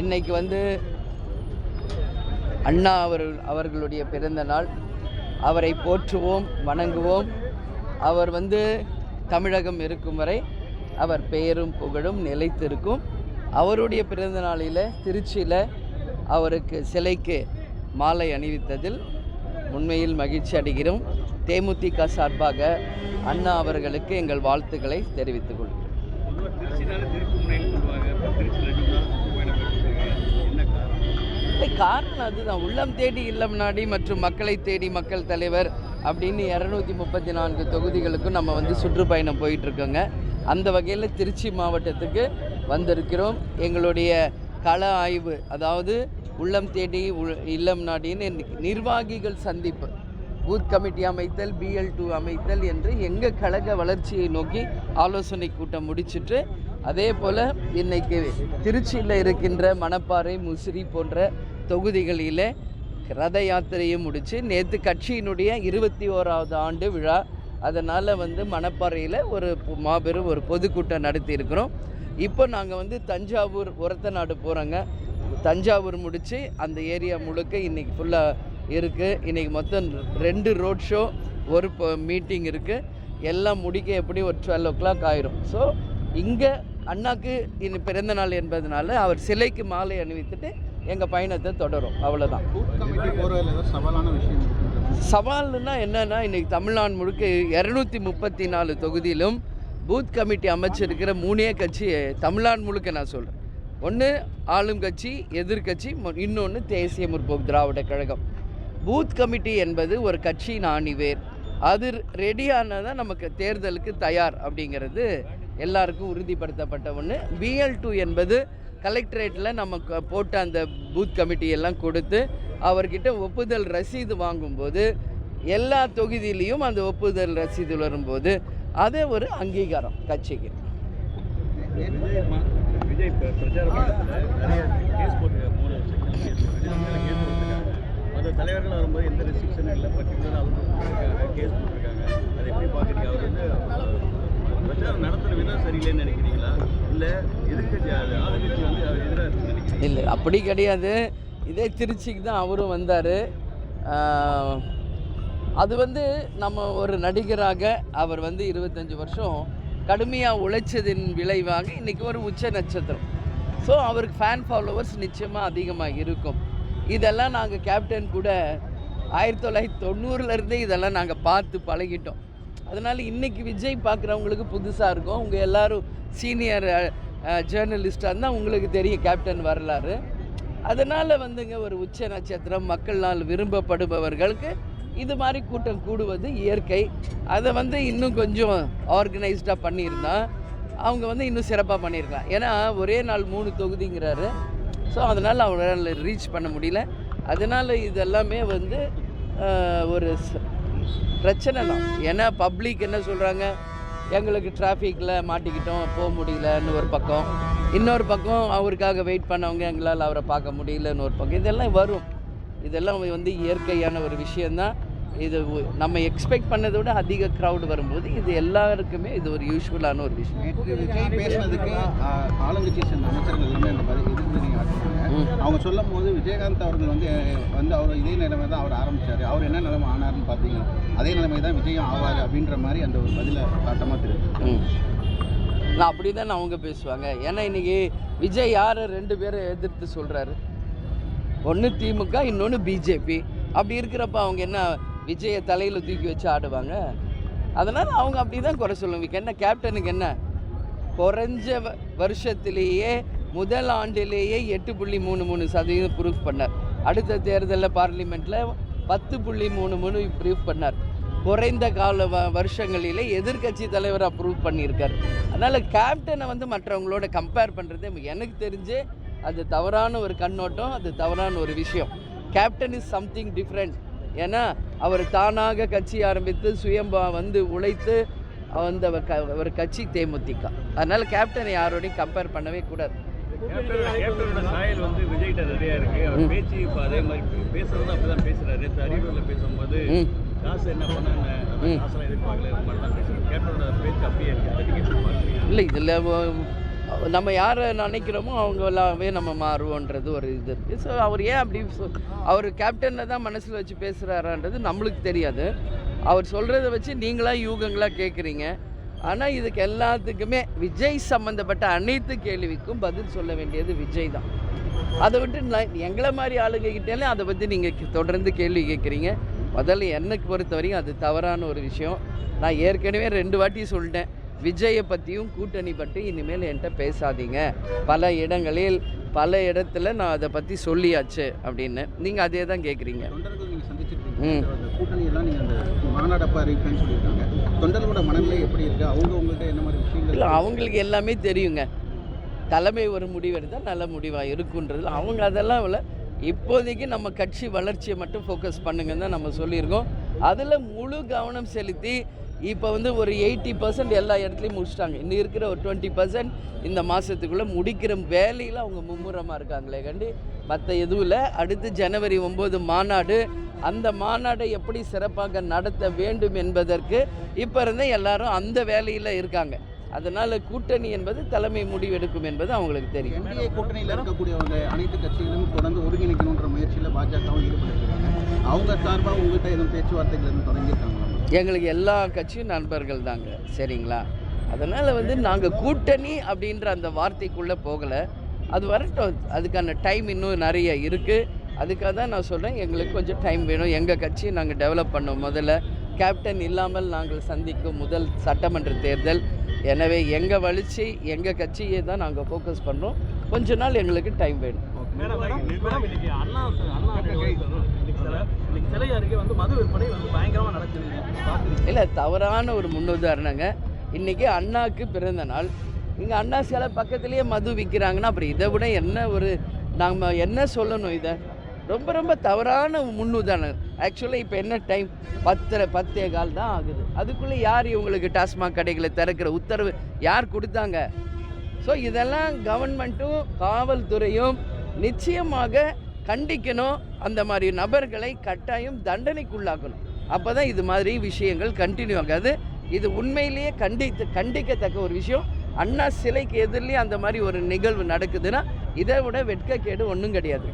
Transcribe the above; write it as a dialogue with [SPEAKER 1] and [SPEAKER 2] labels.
[SPEAKER 1] இன்னைக்கு வந்து அண்ணா அவர்களுடைய பிறந்த நாள். அவரை போற்றுவோம், வணங்குவோம். அவர் வந்து தமிழகம் இருக்கும் வரை அவர் பெயரும் புகழும் நிலைத்திருக்கும். அவருடைய பிறந்த நாளில் திருச்சியில் அவருக்கு சிலைக்கு மாலை அணிவித்ததில் உண்மையில் மகிழ்ச்சி அடைகிறோம். தேமுதிக சார்பாக அண்ணா அவர்களுக்கு எங்கள் வாழ்த்துக்களை தெரிவித்துக் கொள்கிறோம். காரணம் அதுதான், உள்ளம் தேடி இல்லம் நாடி மற்றும் மக்களை தேடி மக்கள் தலைவர் அப்படின்னு 234 தொகுதிகளுக்கும் நம்ம வந்து சுற்றுப்பயணம் போயிட்டுருக்கோங்க. அந்த வகையில் திருச்சி மாவட்டத்துக்கு வந்திருக்கிறோம். எங்களுடைய கள ஆய்வு, அதாவது உள்ளம் தேடி இல்லம் நாடின்னு நிர்வாகிகள் சந்திப்பு, பூத் கமிட்டி அமைத்தல், BL2 அமைத்தல் என்று எங்கள் கழக வளர்ச்சியை நோக்கி ஆலோசனை கூட்டம் முடிச்சுட்டு, அதே போல் இன்றைக்கி திருச்சியில் இருக்கின்ற மணப்பாறை, முசிறி போன்ற தொகுதிகளில் ரத யாத்திரையும் முடித்து நேற்று கட்சியினுடைய 21வது ஆண்டு விழா. அதனால் வந்து மணப்பாறையில் ஒரு மாபெரும் ஒரு பொதுக்கூட்டம் நடத்தியிருக்கிறோம். இப்போ நாங்கள் வந்து தஞ்சாவூர் ஒரத்தநாடு போகிறோங்க. தஞ்சாவூர் முடித்து அந்த ஏரியா முழுக்க இன்றைக்கி ஃபுல்லாக இருக்குது. இன்றைக்கி மொத்தம் 2 ரோட் ஷோ, ஒரு மீட்டிங் இருக்குது. எல்லாம் முடிக்க எப்படி ஒரு 12 o'clock ஆயிரும். ஸோ இங்கே அண்ணாக்கு இன்னும் பிறந்த நாள் என்பதனால அவர் சிலைக்கு மாலை அணிவித்துட்டு எங்கள் பயணத்தை தொடரும். அவ்வளோதான். சவால்னா என்னென்னா, இன்றைக்கி தமிழ்நாடு முழுக்க 234 தொகுதியிலும் பூத் கமிட்டி அமைச்சிருக்கிற 3 கட்சி தமிழ்நாடு முழுக்க நான் சொல்கிறேன். ஒன்று ஆளும் கட்சி, எதிர்கட்சி, இன்னொன்று தேசிய முற்போக்கு திராவிட கழகம். பூத் கமிட்டி என்பது ஒரு கட்சியின் ஆணிவேர். அது ரெடியானதான் நமக்கு தேர்தலுக்கு தயார் அப்படிங்கிறது எல்லாருக்கும் உறுதிப்படுத்தப்பட்ட ஒன்று. BL2 என்பது கலெக்டரேட்டில் நமக்கு போட்ட அந்த பூத் கமிட்டி எல்லாம் கொடுத்து அவர்கிட்ட ஒப்புதல் ரசீது வாங்கும்போது, எல்லா தொகுதியிலையும் அந்த ஒப்புதல் ரசீது வரும்போது அது ஒரு அங்கீகாரம் கட்சிக்கு.
[SPEAKER 2] விஜய் பிரச்சாரம் நிறைய கேஸ் போட்டுருக்காங்க, 3 அந்த தலைவர்கள் வரும்போது எந்த ரெஸ்ட்ரிக்ஷனும் இல்லை, பர்டிகுலராக அவங்க கேஸ் போட்டிருக்காங்க. அதை எப்படி பார்க்குறீங்க? அவர் வந்து பிரச்சாரம் நடத்துகிற விதம் சரியில்லைன்னு நினைக்கிறீங்களா, இல்லை எதிர்கட்சி ஆளுங்கட்சி வந்து அவர் எதிராக இருக்குன்னு நினைக்கிறீங்க?
[SPEAKER 1] இல்லை, அப்படி கிடையாது. இதே திருச்சிக்கு தான் அவரும் வந்தார். அது வந்து நம்ம ஒரு நடிகராக அவர் வந்து 25 வருஷம் கடுமையாக உழைச்சதின் விளைவாக இன்றைக்கி ஒரு உச்ச நட்சத்திரம். ஸோ அவருக்கு ஃபேன் ஃபாலோவர்ஸ் நிச்சயமாக அதிகமாக இருக்கும். இதெல்லாம் நாங்கள் கேப்டன் கூட 1990லேருந்தே இதெல்லாம் நாங்கள் பார்த்து பழகிட்டோம். அதனால் இன்றைக்கி விஜய் பார்க்குறவங்களுக்கு புதுசாக இருக்கும். உங்கள் எல்லோரும் சீனியர் ஜேர்னலிஸ்டாக இருந்தால் உங்களுக்கு தெரியும் கேப்டன் வரலாறு. அதனால் வந்துங்க ஒரு உச்ச நட்சத்திரம், மக்களால் விரும்பப்படுபவர்களுக்கு இது மாதிரி கூட்டம் கூடுவது இயற்கை. அதை வந்து இன்னும் கொஞ்சம் ஆர்கனைஸ்டாக பண்ணியிருந்தா அவங்க வந்து இன்னும் சிறப்பாக பண்ணியிருக்கலாம். ஏன்னா ஒரே நாள் 3 தொகுதிங்கிறாரு. ஸோ அதனால் அவங்களால ரீச் பண்ண முடியல. அதனால் இதெல்லாமே வந்து ஒரு பிரச்சனை தான். ஏன்னா பப்ளிக் என்ன சொல்கிறாங்க, எங்களுக்கு டிராஃபிக்கில் மாட்டிக்கிட்டோம், போக முடியலன்னு ஒரு பக்கம். இன்னொரு பக்கம் அவருக்காக வெயிட் பண்ணவங்க எங்களால் அவரை பார்க்க முடியலன்னு ஒரு பக்கம். இதெல்லாம் வரும். இதெல்லாம் வந்து இயற்கையான ஒரு விஷயந்தான். இது நம்ம எக்ஸ்பெக்ட் பண்ணதை விட அதிக க்ரௌடு வரும்போது இது எல்லாருக்குமே இது ஒரு யூஸ்ஃபுல்லான ஒரு விஷயம்.
[SPEAKER 2] விஜய் பேசுனதுக்கு ஆளுங்கட்சி சேர்ந்த அமைச்சர்கள் எல்லாமே அந்த மாதிரி எதிர்ப்பு ஆட்டுறாங்க. அவங்க சொல்லும் போது விஜயகாந்த் அவர்கள் வந்து அவர் இதே நிலைமை தான் அவர் ஆரம்பித்தார், அவர் என்ன நிலைமை ஆனார்னு பார்த்தீங்கன்னா அதே நிலைமை தான் விஜயம் ஆவார் அப்படின்ற மாதிரி அந்த ஒரு பதிலை காட்டமாக தெரியும்.
[SPEAKER 1] நான் அப்படி தான் அவங்க பேசுவாங்க. ஏன்னா இன்றைக்கி விஜய் யார் 2 பேரை எதிர்த்து சொல்கிறாரு, ஒன்று திமுக, இன்னொன்று BJP. அப்படி இருக்கிறப்ப அவங்க என்ன விஜயை தலையில் தூக்கி வச்சு ஆடுவாங்க? அதனால் அவங்க அப்படி தான் குறை சொல்லுவாங்க. என்ன கேப்டனுக்கு என்ன குறைஞ்ச வருஷத்திலேயே முதல் ஆண்டிலேயே 8.33% ப்ரூஃப் பண்ணார். அடுத்த தேர்தலில் பார்லிமெண்ட்டில் 10.33 ப்ரூஃப் பண்ணார். குறைந்த கால வருஷங்களிலே எதிர்கட்சி தலைவராக ப்ரூவ் பண்ணியிருக்கார். அதனால் கேப்டனை வந்து மற்றவங்களோட கம்பேர் பண்ணுறது எனக்கு தெரிஞ்சு அது தவறான ஒரு கண்ணோட்டம், அது தவறான ஒரு விஷயம். Captain is something different. ஏன்னா அவர் தானாக கட்சி ஆரம்பித்து சுயம்பா வந்து உழைத்து அந்த ஒரு கட்சி தேமுதிக. அதனால் கேப்டனை யாரோடையும் கம்பேர் பண்ணவே கூடாது.
[SPEAKER 2] கேப்டனோட சாயல் வந்து விஜய்கிட்ட நிறையா இருக்குது. அவர் பேச்சு இப்போ அதே மாதிரி பேசுறது அப்படி தான் பேசுகிறாரு. அரியலூரில் பேசும்போது காசு என்ன பண்ண காசெல்லாம் எதிர்பார்க்கல, பேசுகிறார். கேப்டனோட பேச்சு அப்படியே இருக்குது. இல்லை, இதில்
[SPEAKER 1] நம்ம யாரை நினைக்கிறோமோ அவங்களாவே நம்ம மாறுவோன்றது ஒரு இது இருக்குது. ஸோ அவர் ஏன் அப்படி அவர் கேப்டனை தான் மனசில் வச்சு பேசுகிறாரான்றது நம்மளுக்கு தெரியாது. அவர் சொல்கிறத வச்சு நீங்களாக யூகங்களாக கேட்குறீங்க. ஆனால் இதுக்கு எல்லாத்துக்குமே விஜய் சம்மந்தப்பட்ட அனைத்து கேள்விக்கும் பதில் சொல்ல வேண்டியது விஜய் தான். அதை விட்டு எங்களை மாதிரி ஆளுங்கக்கிட்டேலே அதை பற்றி நீங்கள் தொடர்ந்து கேள்வி கேட்குறீங்க. முதல்ல எனக்கு பொறுத்த வரைக்கும் அது தவறான ஒரு விஷயம். நான் ஏற்கனவே 2 வாட்டி சொல்லிட்டேன், விஜயை பற்றியும் கூட்டணி பற்றி இனிமேல் என்கிட்ட பேசாதீங்க. பல இடங்களில் பல இடத்துல நான் அதை பற்றி சொல்லியாச்சு அப்படின்னு. நீங்கள் அதே தான் கேட்குறீங்க.
[SPEAKER 2] தொண்டர்கள் நீங்கள் சந்திச்சிருக்கீங்க, கூட்டணி எல்லாம் நீங்கள் அந்த மாநாடப்பா அறிவிப்பேன்னு சொல்லியிருக்காங்க. தொண்டர்களோட மனநிலை எப்படி இருக்குது? உங்கள்கிட்ட என்ன மாதிரி விஷயங்கள்?
[SPEAKER 1] இல்லை, அவங்களுக்கு எல்லாமே தெரியுங்க. தலைமை ஒரு முடிவு எடுத்தால் நல்ல முடிவாக இருக்குன்றதுல அவங்க அதெல்லாம் இல்லை. இப்போதைக்கு நம்ம கட்சி வளர்ச்சியை மட்டும் ஃபோக்கஸ் பண்ணுங்கன்னு தான் நம்ம சொல்லியிருக்கோம். அதில் முழு கவனம் செலுத்தி இப்போ ஒரு 80% எல்லா இடத்துலையும் முடிச்சிட்டாங்க. இன்னும் இருக்கிற ஒரு 20% இந்த மாதத்துக்குள்ளே முடிக்கிற வேலையில் அவங்க மும்முரமாக இருக்காங்களே கண்டி மற்ற எதுவும் இல்லை. அடுத்து ஜனவரி 9 மாநாடு, அந்த மாநாடை எப்படி சிறப்பாக நடத்த வேண்டும் என்பதற்கு இப்போ இருந்தே எல்லாரும் அந்த வேலையில் இருக்காங்க. அதனால் கூட்டணி என்பது தலைமை முடிவெடுக்கும் என்பது அவங்களுக்கு தெரியும்.
[SPEAKER 2] என்டிஏ கூட்டணியில் இருக்கக்கூடியவங்க அனைத்து கட்சிகளும் தொடர்ந்து ஒருங்கிணைக்கணுன்ற முயற்சியில் பாஜகவும் ஈடுபட்டிருக்காங்க. அவங்க சார்பாக உங்கள்கிட்ட எதுவும் பேச்சுவார்த்தைகள் எதுவும் தொடங்கியிருக்காங்களா?
[SPEAKER 1] எங்களுக்கு எல்லா கட்சியும் நண்பர்கள் தாங்க, சரிங்களா? அதனால் நாங்கள் கூட்டணி அப்படின்ற அந்த வார்த்தைக்குள்ளே போகலை. அது வரட்டும், அதுக்கான டைம் இன்னும் நிறைய இருக்குது. அதுக்காக தான் நான் சொல்கிறேன், எங்களுக்கு கொஞ்சம் டைம் வேணும். எங்கள் கட்சியை நாங்கள் டெவலப் பண்ணோம். முதல்ல கேப்டன் இல்லாமல் நாங்கள் சந்திக்கும் முதல் சட்டமன்ற தேர்தல். எனவே எங்கள் வளர்ச்சி எங்கள் கட்சியை தான் நாங்கள் ஃபோக்கஸ் பண்ணுறோம். கொஞ்ச நாள் எங்களுக்கு டைம் வேணும். இல்லை, தவறான ஒரு முன்னுதாரணங்க. இன்றைக்கி அண்ணாவுக்கு பிறந்த நாள், இங்கே அண்ணா சிலை பக்கத்துலேயே மது விற்கிறாங்கன்னா அப்புறம் இதை விட என்ன ஒரு நம்ம என்ன சொல்லணும்? இதை ரொம்ப ரொம்ப தவறான முன்னுதாரணம். ஆக்சுவலாக இப்போ என்ன டைம்? 10:15 தான் ஆகுது. அதுக்குள்ளே யார் இவங்களுக்கு டாஸ்மாக் கடைகளை திறக்கிற உத்தரவு யார் கொடுத்தாங்க? ஸோ இதெல்லாம் கவர்மெண்ட்டும் காவல்துறையும் நிச்சயமாக கண்டிக்கணும். அந்த மாதிரி நபர்களை கட்டாயம் தண்டனைக்குள்ளாக்கணும். அப்போ தான் இது மாதிரி விஷயங்கள் கண்டினியூ ஆகாது. இது உண்மையிலேயே கண்டிக்கத்தக்க ஒரு விஷயம். அண்ணா சிலைக்கு எதிரிலேயே அந்த மாதிரி ஒரு நிகழ்வு நடக்குதுன்னா இதை விட வெட்கக்கேடு ஒன்றும் கிடையாது.